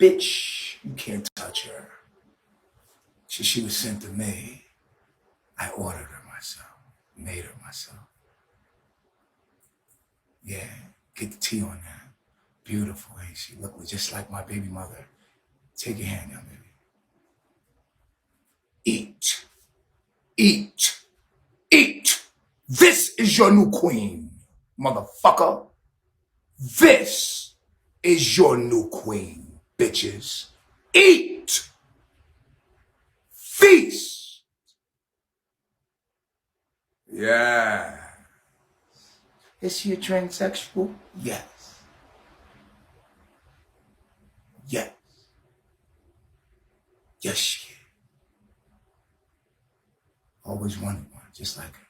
bitch, you can't touch her. She was sent to me. I ordered her myself, made her myself. Yeah, get the tea on that. Beautiful, ain't she? Look just like my baby mother. Take your hand, young baby. Eat, eat, eat. This is your new queen, motherfucker. This is your new queen, bitches. Eat. Feast. Yeah. Is she a transsexual? Yes. Yes. Yes, she is. Always wanted one, just like her.